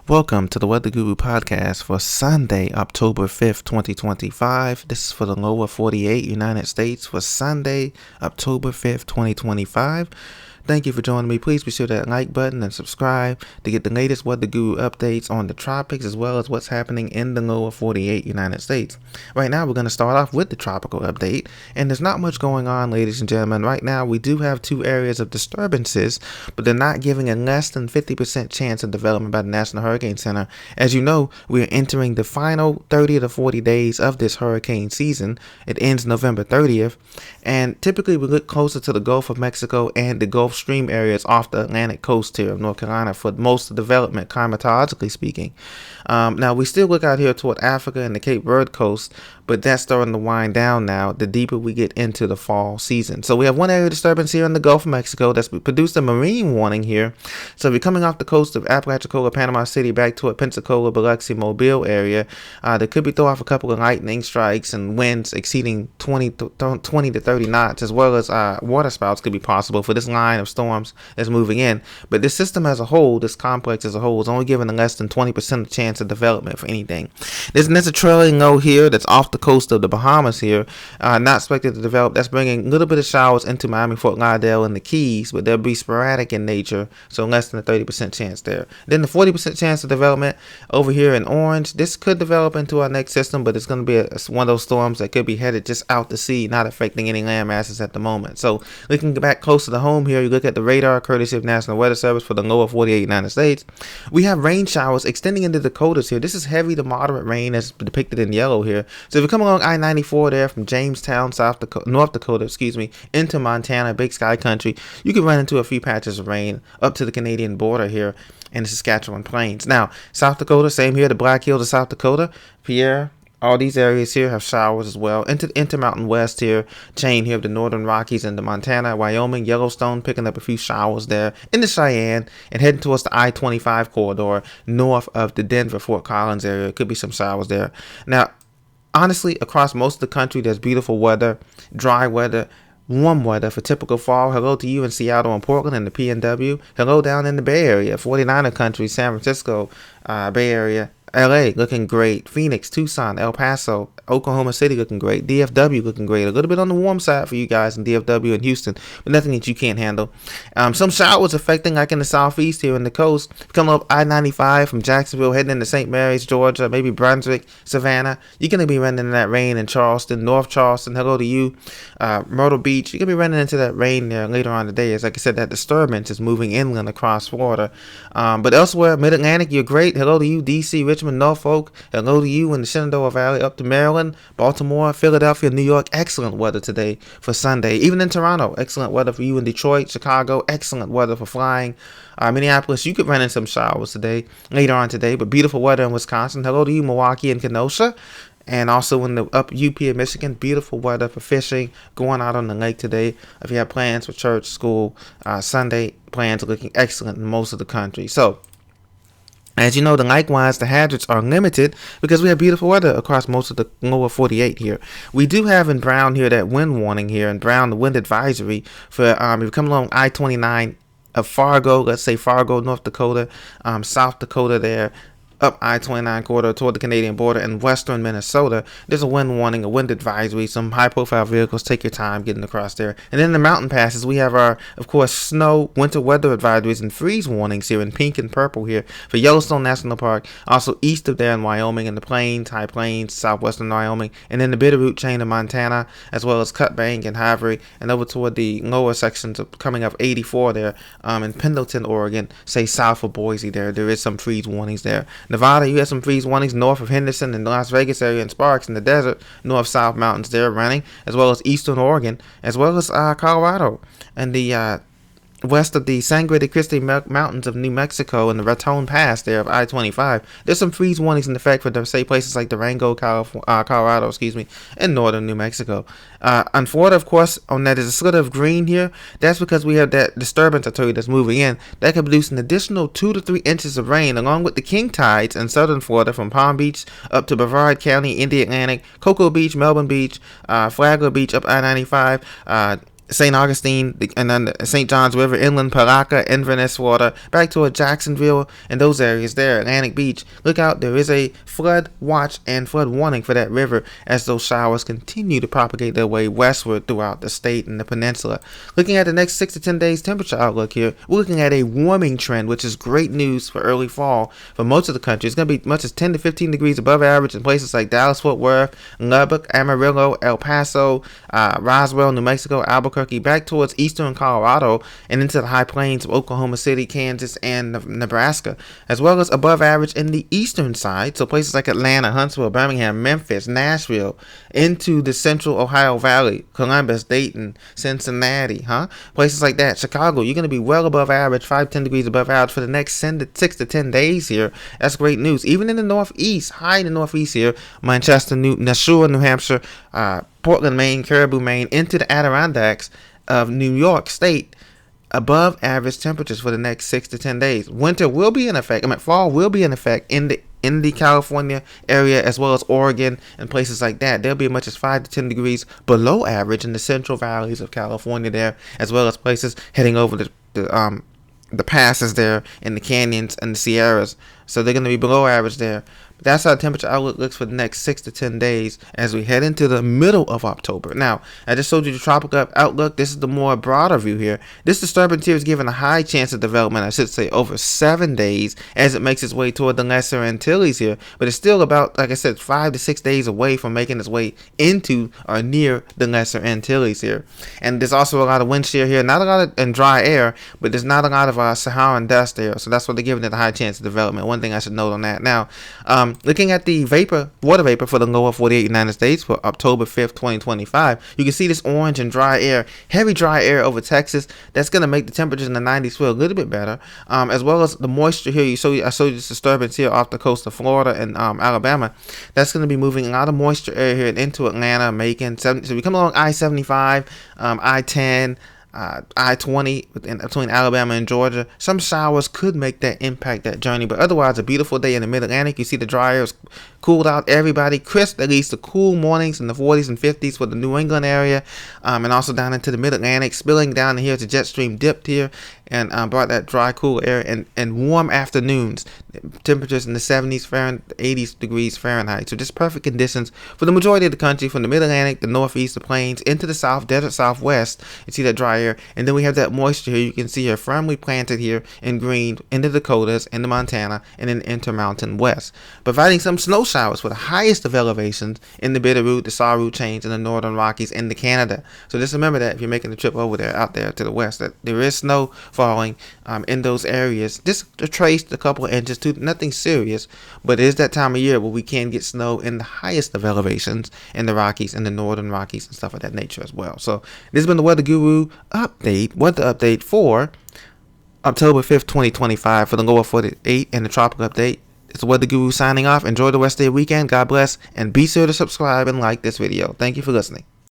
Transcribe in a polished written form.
Welcome to the Weather Guru podcast for Sunday, October 5th, 2025. This is for the lower 48 United States for Sunday, October 5th, 2025. Thank you for joining me. Please be sure to hit that like button and subscribe to get the latest Weather Guru updates on the tropics as well as what's happening in the lower 48 United States. Right now, we're going to start off with the tropical update, and there's not much going on, ladies and gentlemen. Right now, we do have two areas of disturbances, but they're not giving a less than 50% chance of development by the National Hurricane Center. As you know, we're entering the final 30 to 40 days of this hurricane season. It ends November 30th, and typically we look closer to the Gulf of Mexico and the Gulf Stream areas off the Atlantic coast here of North Carolina for most of the development, climatologically speaking. Now, we still look out here toward Africa and the Cape Verde coast, but that's starting to wind down now the deeper we get into the fall season. So we have one area of disturbance here in the Gulf of Mexico that's produced a marine warning here. So if you're coming off the coast of Apalachicola, Panama City, back toward Pensacola, Biloxi, Mobile area, there could be throw off a couple of lightning strikes and winds exceeding 20 to 30 knots, as well as water spouts could be possible for this line of storms that's moving in. But this system as a whole, this complex as a whole, is only given a less than 20% chance of development for anything. There's a trailing low here that's off the coast of the Bahamas here, not expected to develop. That's bringing a little bit of showers into Miami, Fort Lauderdale, and the Keys, but they'll be sporadic in nature, so less than a 30% chance there. Then the 40% chance of development over here in Orange. This could develop into our next system, but it's going to be one of those storms that could be headed just out to sea, not affecting any land masses at the moment. So looking back closer to home here, you look at the radar courtesy of National Weather Service for the lower 48 United States. We have rain showers extending into the Dakotas here. This is heavy to moderate rain as depicted in yellow here. So if you come along I-94 there from Jamestown, North Dakota, into Montana, Big Sky Country, you can run into a few patches of rain up to the Canadian border here in the Saskatchewan Plains. Now, South Dakota, same here, the Black Hills of South Dakota, Pierre, all these areas here have showers as well. Into the Intermountain West here, chain here of the Northern Rockies into Montana, Wyoming, Yellowstone, picking up a few showers there. Into Cheyenne and heading towards the I-25 corridor north of the Denver, Fort Collins area. Could be some showers there. Now, honestly, across most of the country, there's beautiful weather, dry weather, warm weather for typical fall. Hello to you in Seattle and Portland and the PNW. Hello down in the Bay Area, 49er country, San Francisco, Bay Area. LA looking great. Phoenix, Tucson, El Paso, Oklahoma City looking great. DFW looking great. A little bit on the warm side for you guys in DFW and Houston, but nothing that you can't handle. Some showers affecting like in the southeast here in the coast. Coming up I-95 from Jacksonville, heading into St. Mary's, Georgia, maybe Brunswick, Savannah. You're going to be running into that rain in Charleston, North Charleston. Hello to you. Myrtle Beach. You're going to be running into that rain there later on today. As like I said, that disturbance is moving inland across Florida. But elsewhere, Mid-Atlantic, you're great. Hello to you, D.C., Richmond, Norfolk. Hello to you in the Shenandoah Valley up to Maryland, Baltimore, Philadelphia, New York. Excellent weather today for Sunday. Even in Toronto, excellent weather for you in Detroit, Chicago. Excellent weather for flying. Minneapolis, you could run in some showers today, later on today, but beautiful weather in Wisconsin. Hello to you, Milwaukee and Kenosha. And also in the up UP of Michigan, beautiful weather for fishing, going out on the lake today. If you have plans for church, school, Sunday, plans are looking excellent in most of the country. So, as you know, likewise, the hazards are limited because we have beautiful weather across most of the lower 48 here. We do have in brown here that wind warning here, in brown the wind advisory for if you come along I-29 of Fargo, let's say Fargo, North Dakota, South Dakota there, up I-29 corridor toward the Canadian border in western Minnesota. There's a wind warning, a wind advisory, some high-profile vehicles. Take your time getting across there. And then the mountain passes, we have our, of course, snow, winter weather advisories, and freeze warnings here in pink and purple here for Yellowstone National Park. Also east of there in Wyoming, in the plains, high plains, southwestern Wyoming, and then the Bitterroot chain of Montana, as well as Cut Bank and Havre, and over toward the lower sections of coming up 84 there in Pendleton, Oregon, say south of Boise there. There is some freeze warnings there. Nevada, you have some freeze warnings north of Henderson and the Las Vegas area and Sparks in the desert, north-south mountains there running, as well as eastern Oregon, as well as Colorado and the west of the Sangre de Cristo Mountains of New Mexico and the Raton Pass there of I-25. There's some freeze warnings in effect for, say, places like Durango, Colorado, and northern New Mexico. On Florida, of course, on that is a slit of green here. That's because we have that disturbance I told you that's moving in. That could produce an additional 2 to 3 inches of rain, along with the king tides in southern Florida from Palm Beach up to Brevard County in the Atlantic, Cocoa Beach, Melbourne Beach, Flagler Beach up I-95, St. Augustine, and then the St. Johns River, inland Paraca, Inverness water, back toward Jacksonville and those areas there, Atlantic Beach. Look out, there is a flood watch and flood warning for that river as those showers continue to propagate their way westward throughout the state and the peninsula. Looking at the next 6 to 10 days temperature outlook here, we're looking at a warming trend, which is great news for early fall for most of the country. It's going to be much as 10 to 15 degrees above average in places like Dallas, Fort Worth, Lubbock, Amarillo, El Paso, Roswell, New Mexico, Albuquerque, back towards eastern Colorado and into the high plains of Oklahoma City, Kansas, and Nebraska, as well as above average in the eastern side, so places like Atlanta, Huntsville, Birmingham, Memphis, Nashville, into the central Ohio Valley, Columbus, Dayton, Cincinnati, places like that, Chicago. You're going to be well above average, 5-10 degrees above average for the next 6 to 10 days here. That's great news. Even in the northeast, high in the northeast here, Manchester, Nashua, New Hampshire, Portland, Maine, Caribou, Maine, into the Adirondacks of New York State, above average temperatures for the next 6 to 10 days. Winter will be in effect. Fall will be in effect in the California area as well as Oregon and places like that. There'll be as much as 5 to 10 degrees below average in the central valleys of California there, as well as places heading over the passes there in the canyons and the Sierras. So they're going to be below average there. But that's how the temperature outlook looks for the next 6 to 10 days as we head into the middle of October. Now, I just showed you the tropical outlook. This is the more broader view here. This disturbance here is given a high chance of development, I should say, over 7 days as it makes its way toward the Lesser Antilles here. But it's still about, like I said, 5 to 6 days away from making its way into or near the Lesser Antilles here. And there's also a lot of wind shear here. Not a lot of dry air, but there's not a lot of Saharan dust there. So that's what they're giving it a high chance of development. One thing I should note on that. Now, looking at the water vapor for the lower 48 United States for October 5th, 2025, you can see this orange and dry air, heavy dry air over Texas. That's going to make the temperatures in the 90s feel a little bit better, as well as the moisture here. I showed you this disturbance here off the coast of Florida and Alabama. That's going to be moving a lot of moisture air here into Atlanta, Macon. So we come along I-75, I-10, I-20 between Alabama and Georgia. Some showers could make that impact that journey, but otherwise a beautiful day in the mid-Atlantic. You see the dry air is cooled out, everybody crisp, at least the cool mornings in the 40s and 50s for the New England area, and also down into the mid-Atlantic, spilling down here to jet stream dipped here and brought that dry cool air and warm afternoons, temperatures in the 70s Fahrenheit, 80s degrees Fahrenheit. So just perfect conditions for the majority of the country, from the mid-Atlantic, the northeast, the plains, into the south, desert southwest. You see that dry air, and then we have that moisture here. You can see here firmly planted here in green in the Dakotas, into Montana, and in the Intermountain West, providing some snow showers for the highest of elevations in the Bitterroot, the Sawroot Chains, and the Northern Rockies into Canada. So just remember that if you're making the trip over there, out there to the west, that there is snow falling in those areas. Just a trace, a couple of inches, nothing serious, but it is that time of year where we can get snow in the highest of elevations in the Rockies and the Northern Rockies and stuff of that nature as well. So this has been the Weather Guru weather update for October 5th, 2025 for the lower 48 and the tropical update. It's the Weather Guru signing off. Enjoy the rest of your weekend. God bless, and be sure to subscribe and like this video. Thank you for listening.